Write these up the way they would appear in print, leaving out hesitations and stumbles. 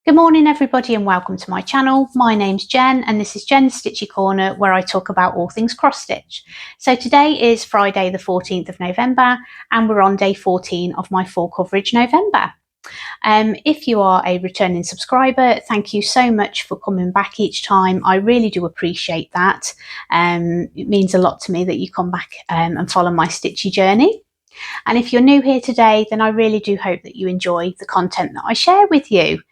Good morning everybody and welcome to my channel. My name's Jen and this is Jen's Stitchy Corner, where I talk about all things cross stitch. So today is Friday the 14th of November and we're on day 14 of my full coverage November. If you are a returning subscriber, thank you so much for coming back each time. I really do appreciate that. It means a lot to me that you come back and follow my stitchy journey. And if you're new here today, then I really do hope that you enjoy the content that I share with you.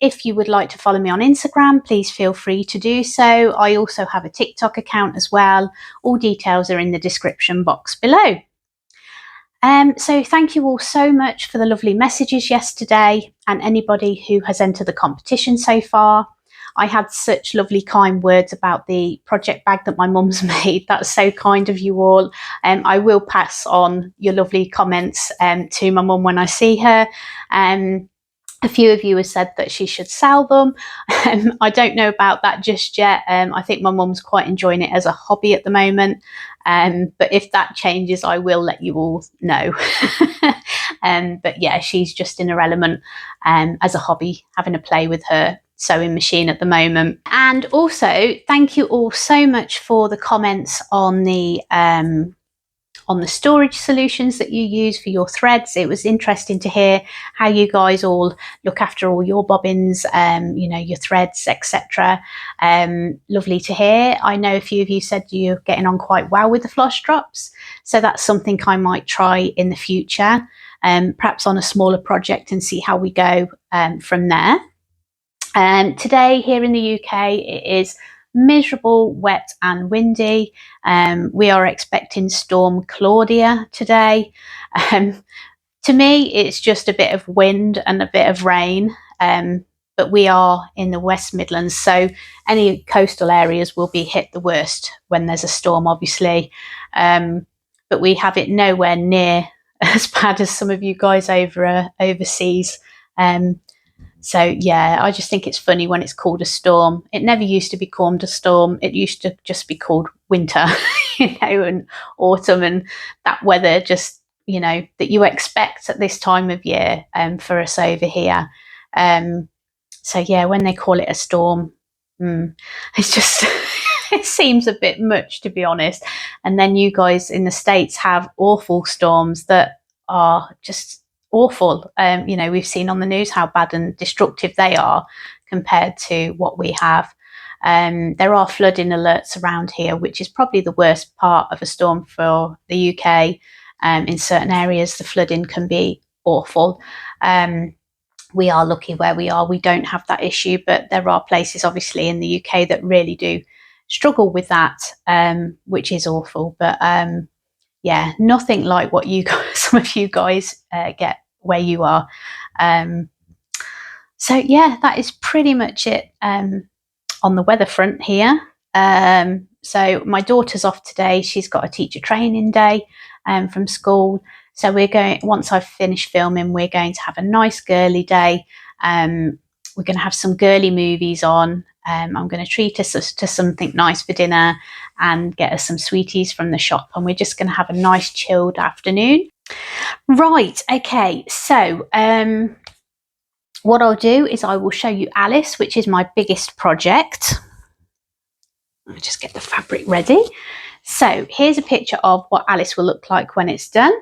If you would like to follow me on Instagram, please feel free to do so. I also have a TikTok account as well. All details are in the description box below. So thank you all so much for the lovely messages yesterday and anybody who has entered the competition so far. I had such lovely kind words about the project bag that my mum's made. That's so kind of you all. I will pass on your lovely comments to my mum when I see her. A few of you have said that she should sell them. I don't know about that just yet. I think my mum's quite enjoying it as a hobby at the moment. But if that changes, I will let you all know. But yeah, she's just in her element as a hobby, having a play with her sewing machine at the moment. And also, thank you all so much for the comments on the storage solutions that you use for your threads. It was interesting to hear how you guys all look after all your bobbins, your threads, etc. Lovely to hear. I know a few of you said you're getting on quite well with the floss drops, so that's something I might try in the future, perhaps on a smaller project, and see how we go from there. Today here in the UK it is miserable, wet and windy. We are expecting Storm Claudia today. To me it's just a bit of wind and a bit of rain, but we are in the West Midlands, so any coastal areas will be hit the worst when there's a storm, obviously, but we have it nowhere near as bad as some of you guys overseas. So yeah, I just think it's funny when it's called a storm. It never used to be called a storm. It used to just be called winter, and autumn, and that weather just, that you expect at this time of year for us over here. So yeah, when they call it a storm, it's just, it seems a bit much, to be honest. And then you guys in the States have awful storms that are just awful. We've seen on the news how bad and destructive they are compared to what we have. There are flooding alerts around here, which is probably the worst part of a storm for the UK. In certain areas the flooding can be awful. We are lucky where we are, we don't have that issue, but there are places obviously in the UK that really do struggle with that, which is awful. But yeah, nothing like what you guys, some of you guys get where you are. So yeah, that is pretty much it on the weather front here. So my daughter's off today. She's got a teacher training day from school. So we're going, once I've finished filming, we're going to have a nice girly day. We're going to have some girly movies on. I'm going to treat us to something nice for dinner and get us some sweeties from the shop, and we're just going to have a nice chilled afternoon. Right, okay, so what I'll do is I will show you Alice, which is my biggest project. Let me just get the fabric ready. So here's a picture of what Alice will look like when it's done.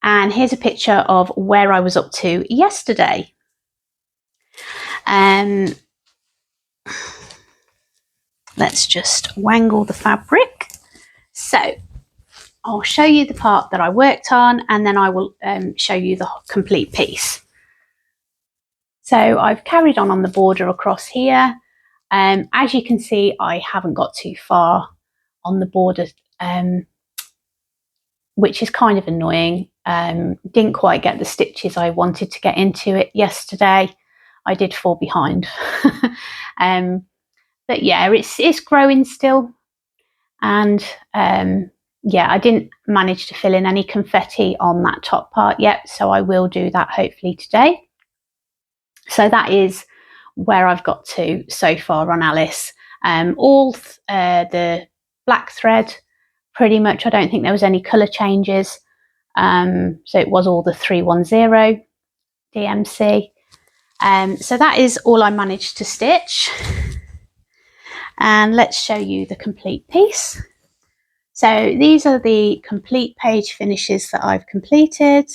And here's a picture of where I was up to yesterday. Let's just wangle the fabric. So I'll show you the part that I worked on, and then I will show you the complete piece. So I've carried on the border across here. As you can see, I haven't got too far on the border, which is kind of annoying. Didn't quite get the stitches I wanted to get into it yesterday. I did fall behind. But yeah, it's growing still. And yeah, I didn't manage to fill in any confetti on that top part yet, so I will do that hopefully today. So that is where I've got to so far on Alice. All the black thread, pretty much. I don't think there was any colour changes. So it was all the 310. DMC. So that is all I managed to stitch. And let's show you the complete piece. So these are the complete page finishes that I've completed,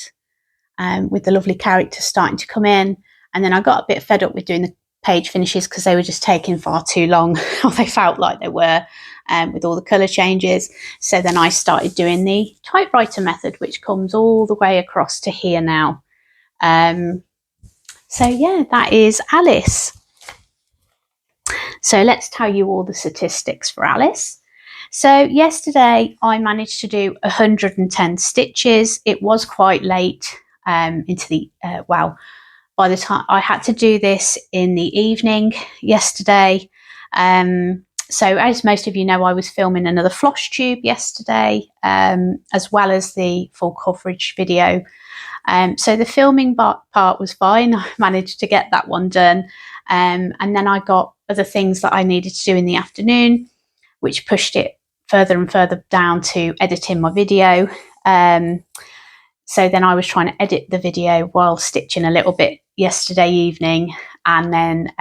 with the lovely characters starting to come in. And then I got a bit fed up with doing the page finishes because they were just taking far too long, or they felt like they were, with all the colour changes. So then I started doing the typewriter method, which comes all the way across to here now. So yeah, that is Alice. So let's tell you all the statistics for Alice. So yesterday I managed to do 110 stitches. It was quite late into the, well, by the time I had to do this in the evening yesterday. So as most of you know, I was filming another floss tube yesterday, as well as the full coverage video. So the filming part was fine. I managed to get that one done. And then I got other things that I needed to do in the afternoon, which pushed it further and further down to editing my video. So then I was trying to edit the video while stitching a little bit yesterday evening, and then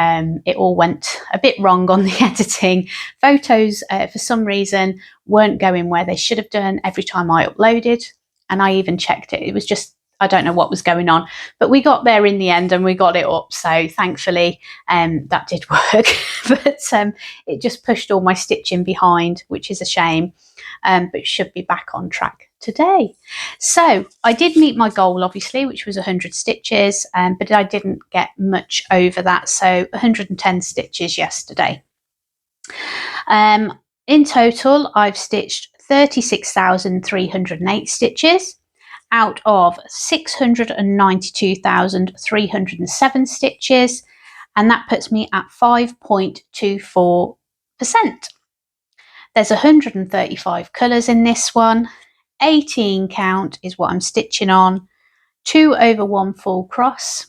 it all went a bit wrong on the editing. Photos, for some reason, weren't going where they should have done every time I uploaded, and I even checked it. It was just, I don't know what was going on, but we got there in the end and we got it up. So thankfully that did work, but it just pushed all my stitching behind, which is a shame, but should be back on track today. So I did meet my goal, obviously, which was 100 stitches, but I didn't get much over that. So 110 stitches yesterday. In total, I've stitched 36,308 stitches out of 692,307 stitches, and that puts me at 5.24%. There's 135 colours in this one. 18 count is what I'm stitching on, 2/1 full cross,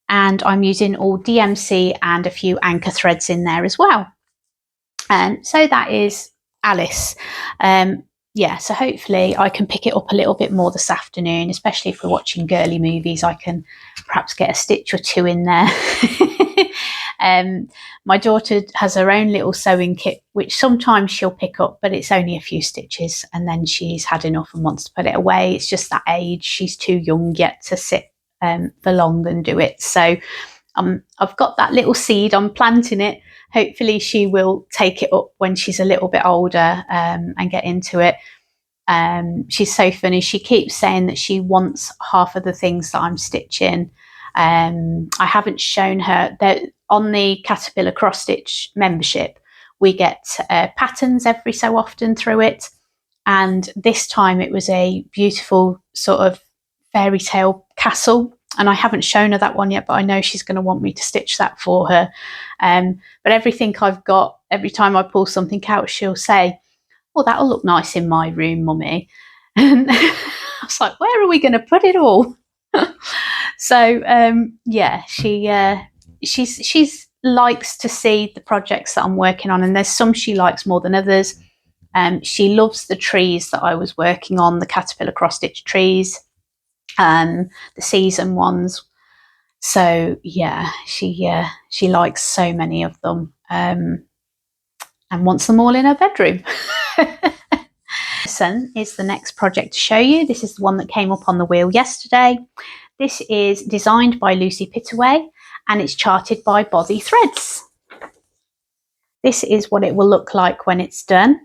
and I'm using all DMC and a few anchor threads in there as well. So that is Alice. Yeah, so hopefully I can pick it up a little bit more this afternoon, especially if we're watching girly movies. I can perhaps get a stitch or two in there. My daughter has her own little sewing kit, which sometimes she'll pick up, but it's only a few stitches and then she's had enough and wants to put it away. It's just that age. She's too young yet to sit for long and do it. So I've got that little seed. I'm planting it. Hopefully she will take it up when she's a little bit older and get into it. She's so funny. She keeps saying that she wants half of the things that I'm stitching. I haven't shown her that on the Caterpillar Cross Stitch membership, we get patterns every so often through it. And this time it was a beautiful sort of fairy tale castle. And I haven't shown her that one yet, but I know she's going to want me to stitch that for her. But everything I've got, every time I pull something out, she'll say, "Oh, that'll look nice in my room, Mummy." And I was like, where are we going to put it all? So, yeah, she's likes to see the projects that I'm working on, and there's some she likes more than others. She loves the trees that I was working on, the Caterpillar Cross Stitch trees, the season ones. So yeah, she likes so many of them, and wants them all in her bedroom. This is the next project to show you. This is the one that came up on the wheel yesterday. This is designed by Lucy Pittaway and it's charted by Bothy Threads. This is what it will look like when it's done.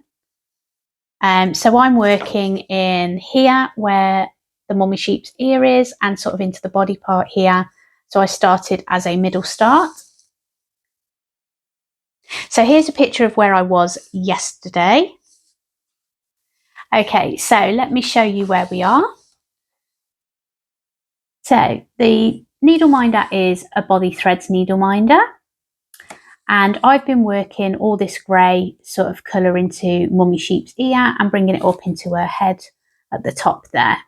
So I'm working in here where the mummy sheep's ear is and sort of into the body part here. So I started as a middle start. So here's a picture of where I was yesterday. Okay, so let me show you where we are. So the needle minder is a Bothy Threads needle minder. And I've been working all this grey sort of colour into mummy sheep's ear and bringing it up into her head at the top there.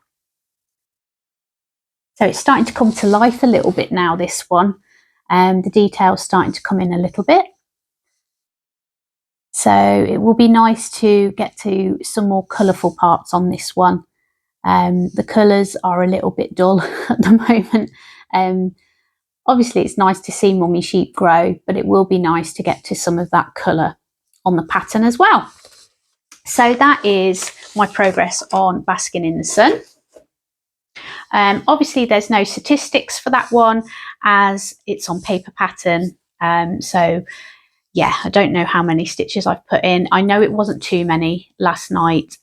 So it's starting to come to life a little bit now, this one. The detail's starting to come in a little bit. So it will be nice to get to some more colourful parts on this one. The colours are a little bit dull at the moment. Obviously it's nice to see mummy sheep grow, but it will be nice to get to some of that colour on the pattern as well. So that is my progress on Basking in the Sun. Obviously there's no statistics for that one as it's on paper pattern. So yeah, I don't know how many stitches I've put in. I know it wasn't too many last night.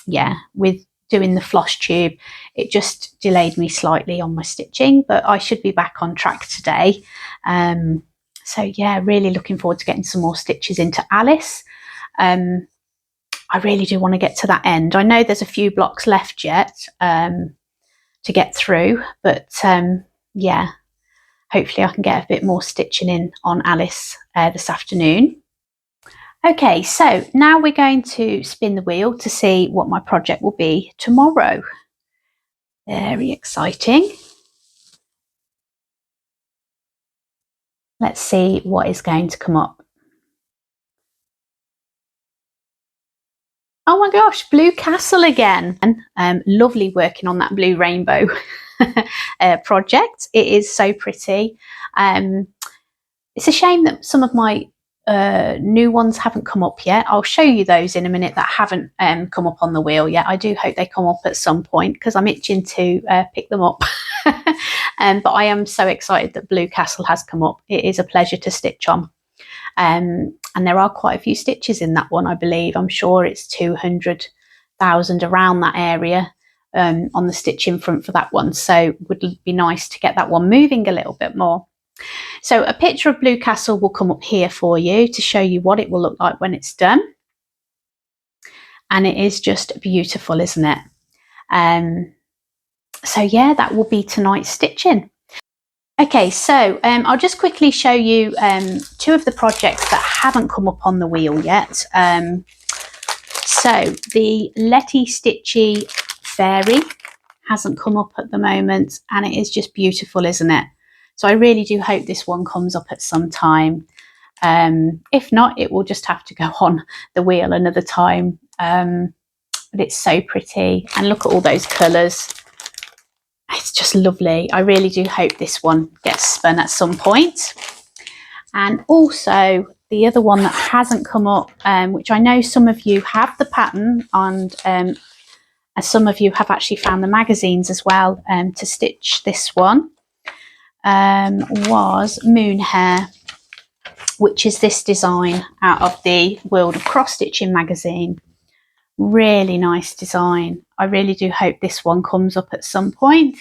Yeah, with doing the floss tube, it just delayed me slightly on my stitching, but I should be back on track today. So yeah, really looking forward to getting some more stitches into Alice. I really do want to get to that end. I know there's a few blocks left yet to get through, but yeah, hopefully I can get a bit more stitching in on Alice this afternoon. Okay, so now we're going to spin the wheel to see what my project will be tomorrow. Very exciting. Let's see what is going to come up. Oh my gosh, Blue Castle again. Lovely working on that blue rainbow project. It is so pretty. It's a shame that some of my new ones haven't come up yet. I'll show you those in a minute that haven't come up on the wheel yet. I do hope they come up at some point because I'm itching to pick them up. But I am so excited that Blue Castle has come up. It is a pleasure to stitch on. And there are quite a few stitches in that one, I believe. I'm sure it's 200,000 around that area on the stitching front for that one. So it would be nice to get that one moving a little bit more. So a picture of Blue Castle will come up here for you to show you what it will look like when it's done. And it is just beautiful, isn't it? So yeah, that will be tonight's stitching. Okay, so I'll just quickly show you two of the projects that haven't come up on the wheel yet. So the Letty Stitchy Fairy hasn't come up at the moment, and it is just beautiful, isn't it? So I really do hope this one comes up at some time. If not, it will just have to go on the wheel another time. But it's so pretty, and look at all those colours. It's just lovely. I really do hope this one gets spun at some point. And also the other one that hasn't come up, which I know some of you have the pattern, and some of you have actually found the magazines as well to stitch this one, was Moon Hair, which is this design out of the World of Cross Stitching magazine. Really nice design. I really do hope this one comes up at some point.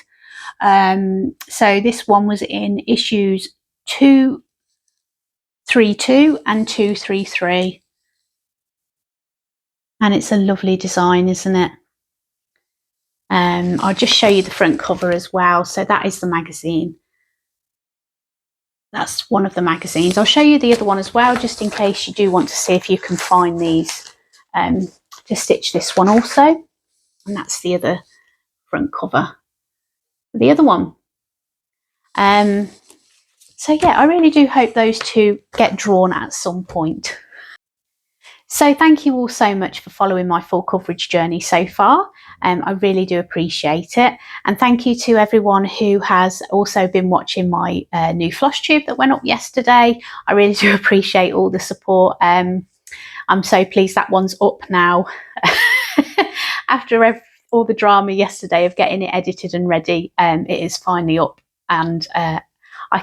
So this one was in issues 232 and 233. And it's a lovely design, isn't it? I'll just show you the front cover as well. So that is the magazine. That's one of the magazines. I'll show you the other one as well, just in case you do want to see if you can find these. To stitch this one also, and that's the other front cover for the other one. So yeah, I really do hope those two get drawn at some point. So thank you all so much for following my full coverage journey so far. I really do appreciate it, and thank you to everyone who has also been watching my new floss tube that went up yesterday. I really do appreciate all the support. I'm so pleased that one's up now. After all the drama yesterday of getting it edited and ready, it is finally up, and I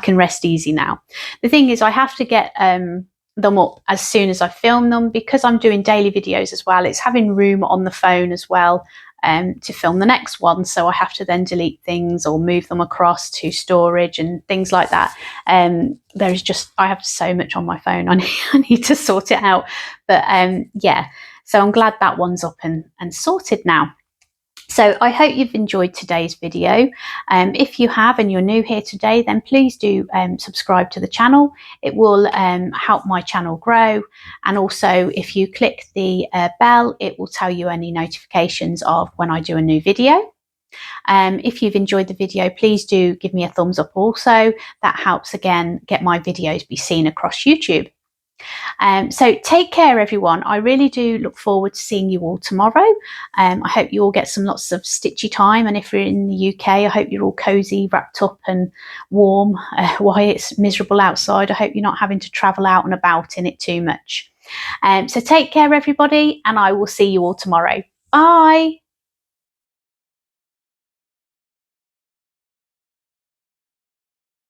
can rest easy now. The thing is, I have to get them up as soon as I film them, because I'm doing daily videos as well. It's having room on the phone as well to film the next one, so I have to then delete things or move them across to storage and things like that. There's just, I have so much on my phone. I need to sort it out. But yeah, so I'm glad that one's up and sorted now. So I hope you've enjoyed today's video. If you have and you're new here today, then please do subscribe to the channel. It will help my channel grow. And also, if you click the bell, it will tell you any notifications of when I do a new video. If you've enjoyed the video, please do give me a thumbs up also. That helps, again, get my videos be seen across YouTube. So take care, everyone. I really do look forward to seeing you all tomorrow. I hope you all get some lots of stitchy time, and if you're in the UK, I hope you're all cozy, wrapped up and warm while it's miserable outside. I hope you're not having to travel out and about in it too much. So take care, everybody, and I will see you all tomorrow. Bye.